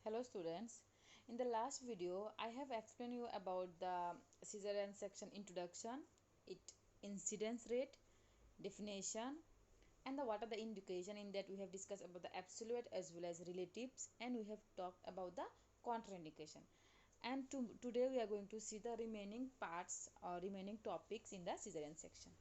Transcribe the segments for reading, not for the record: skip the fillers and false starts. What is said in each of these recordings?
Hello students, in the last video I have explained you about the Caesarean section introduction, its incidence rate, definition, and what are the indication. In that we have discussed about the absolute as well as relatives, and we have talked about the contraindication. And today we are going to see the remaining parts or remaining topics in the Caesarean section.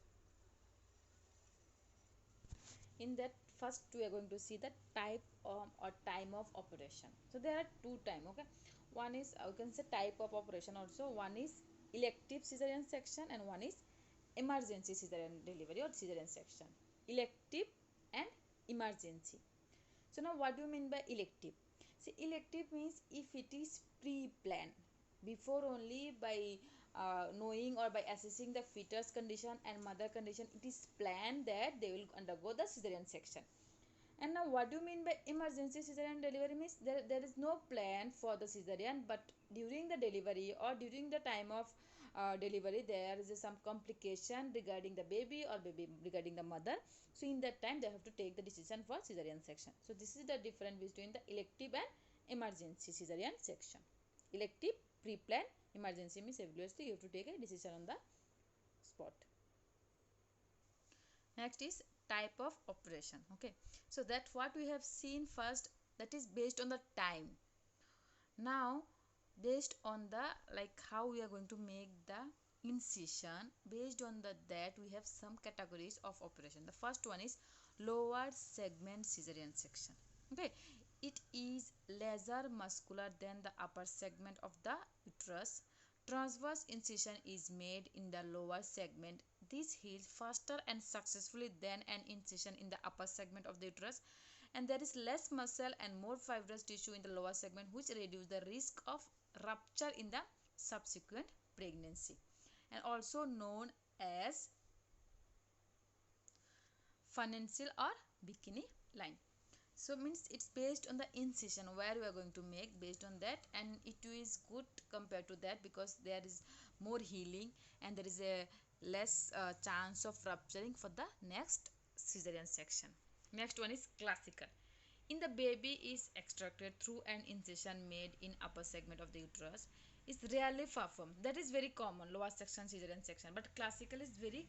In that, first we are going to see the type or time of operation. So there are two time. Okay, one is you can say type of operation also. One is elective cesarean section and one is emergency cesarean delivery or cesarean section. Elective and emergency. So now what do you mean by elective? See, elective means if it is pre-planned, before only by knowing or by assessing the fetus condition and mother condition, it is planned that they will undergo the cesarean section. And now what do you mean by emergency cesarean delivery? Means there is no plan for the cesarean, but during the delivery or during the time of delivery there is some complication regarding the baby or regarding the mother. So in that time they have to take the decision for cesarean section. So this is the difference between the elective and emergency cesarean section. Elective, pre-planned. Emergency means obviously you have to take a decision on the spot. Next is type of operation. Okay, so that what we have seen first, that is based on the time. Now based on the how we are going to make the incision, based on that we have some categories of operation. The first one is lower segment cesarean section. Okay, it is lesser muscular than the upper segment of the uterus. Transverse incision is made in the lower segment. This heals faster and successfully than an incision in the upper segment of the uterus, and there is less muscle and more fibrous tissue in the lower segment, which reduce the risk of rupture in the subsequent pregnancy, and also known as pfannensiel or bikini line. So means it's based on the incision where we are going to make, based on that, and it is good compared to that because there is more healing and there is a less chance of rupturing for the next cesarean section. Next one is classical. In the baby is extracted through an incision made in upper segment of the uterus, is rarely performed. That is very common, lower section cesarean section, but classical is very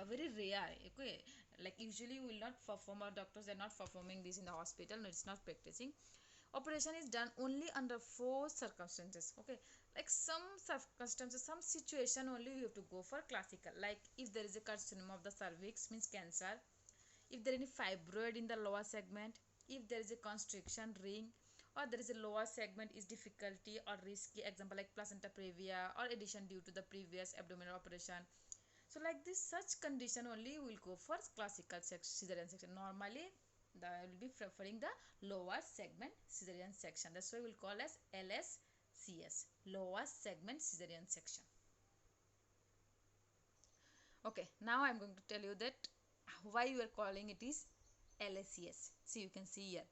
very rare. Okay, like usually we will not perform, or doctors are not performing this in the hospital. No, it's not practicing. Operation is done only under 4 circumstances. Okay, like some circumstances, some situation only you have to go for classical, like if there is a carcinoma of the cervix, means cancer, if there is any fibroid in the lower segment, if there is a constriction ring, or there is a lower segment is difficulty or risky, example like placenta previa or addition due to the previous abdominal operation. So like this, such condition only will go for classical cesarean section. Normally I will be preferring the lower segment cesarean section. That's why we will call as LSCS, lower segment cesarean section. Okay, now I'm going to tell you that why you are calling it is LSCS. See, you can see here,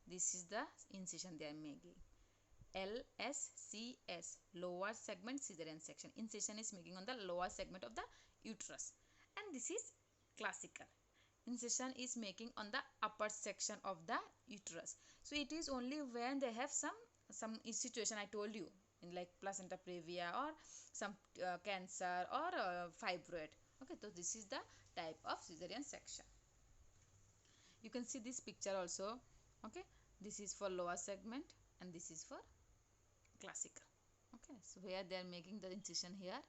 this is the incision they are making. LSCS, lower segment cesarean section. Incision is making on the lower segment of the uterus. And this is classical. Incision is making on the upper section of the uterus. So it is only when they have some situation I told you, in like placenta previa or some cancer or fibroid. Okay, so this is the type of cesarean section. You can see this picture also. Okay, this is for lower segment and this is for classical. Okay, so here they are making the incision here,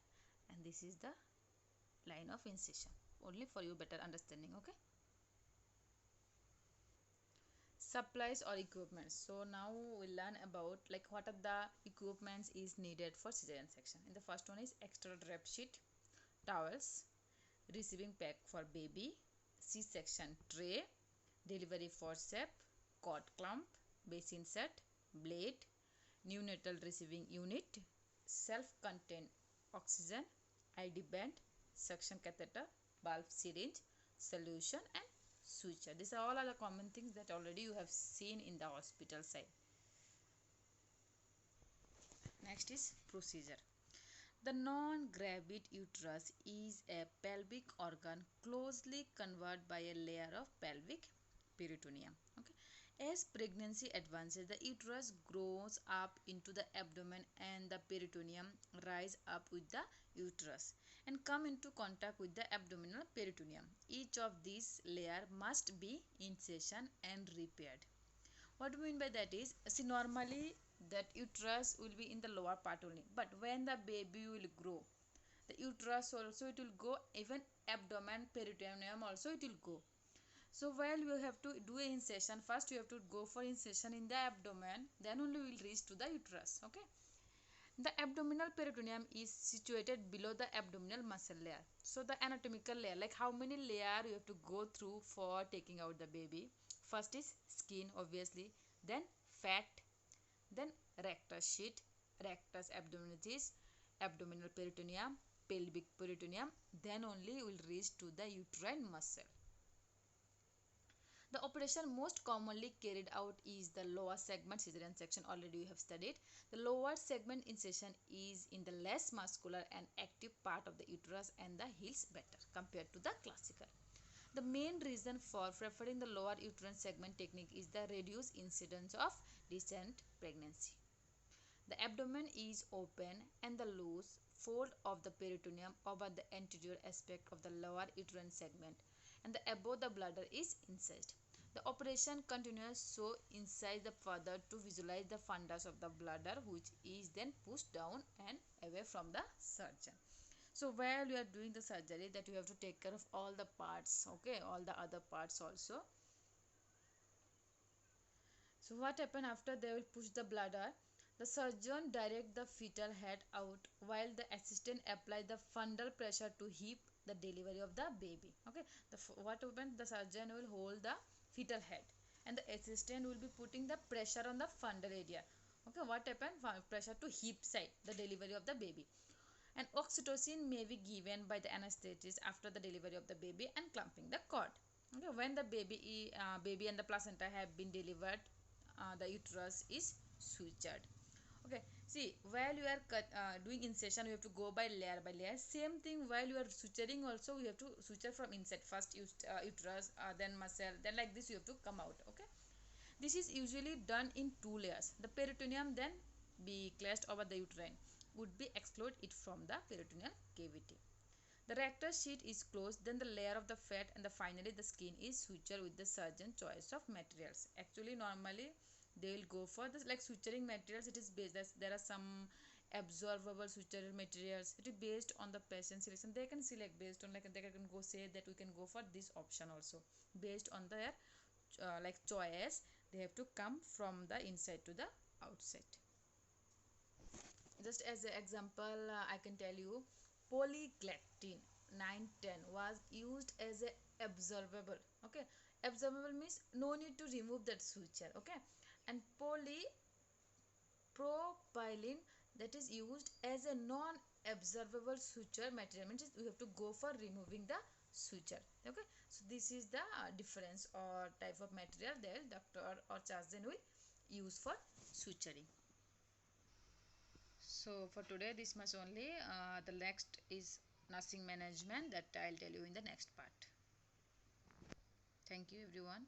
and this is the line of incision, only for you better understanding. Okay, supplies or equipment. So now we learn about like what are the equipments is needed for cesarean section. In the first one is extra drape sheet, towels, receiving pack for baby, C-section tray, delivery forceps, cord clamp, basin set, blade, neonatal receiving unit, self-contained oxygen, ID band, suction catheter, bulb syringe, solution, and suture. These are all the common things that already you have seen in the hospital side. Next is procedure. The non-gravid uterus is a pelvic organ closely covered by a layer of pelvic peritoneum. Okay, As pregnancy advances, the uterus grows up into the abdomen and the peritoneum rise up with the uterus and come into contact with the abdominal peritoneum. Each of these layers must be incision and repaired. What we mean by that is, see, normally that uterus will be in the lower part only, but when the baby will grow, the uterus also it will go, even abdomen, peritoneum also it will go. So while you have to do a incision, first you have to go for incision in the abdomen, then only we will reach to the uterus. Okay. The abdominal peritoneum is situated below the abdominal muscle layer. So the anatomical layer, like how many layer you have to go through for taking out the baby. First is skin, obviously, then fat, then rectus sheet, rectus abdominis, abdominal peritoneum, pelvic peritoneum, then only we will reach to the uterine muscle. The operation most commonly carried out is the lower segment Caesarean section. Already we have studied. The lower segment incision is in the less muscular and active part of the uterus and the heals better compared to the classical. The main reason for preferring the lower uterine segment technique is the reduced incidence of recent pregnancy. The abdomen is open and the loose fold of the peritoneum over the anterior aspect of the lower uterine segment and the above the bladder is incised. The operation continues so incise the further to visualize the fundus of the bladder, which is then pushed down and away from the surgeon. So while you are doing the surgery, that you have to take care of all the parts, okay, all the other parts also. So what happen after they will push the bladder? The surgeon direct the fetal head out while the assistant apply the fundal pressure to help the delivery of the baby. Okay, what happens? The surgeon will hold the fetal head and the assistant will be putting the pressure on the fundal area. Okay, what happens? Pressure to hip side, the delivery of the baby. And oxytocin may be given by the anesthetist after the delivery of the baby and clamping the cord. Okay, when the baby and the placenta have been delivered, the uterus is sutured. Okay, see, while you are doing incision, you have to go by layer by layer. Same thing while you are suturing also, you have to suture from inside. First uterus, then muscle, then like this you have to come out. Okay, this is usually done in 2 layers. The peritoneum then be placed over the uterine, would be exclude it from the peritoneal cavity. The rectus sheet is closed, then the layer of the fat, and finally the skin is sutured with the surgeon choice of materials. Actually, normally they will go for this like suturing materials. It is based, there are some absorbable suture materials. It is based on the patient selection. They can select based on, like they can go say that we can go for this option also based on their like choice. They have to come from the inside to the outside. Just as an example, I can tell you polyglactin 910 was used as a absorbable. Okay, absorbable means no need to remove that suture. Okay, and polypropylene, that is used as a non-absorbable suture material, means we have to go for removing the suture. Okay, so this is the difference or type of material that doctor or surgeon will use for suturing. So for today this much only. The next is nursing management, that I'll tell you in the next part. Thank you everyone.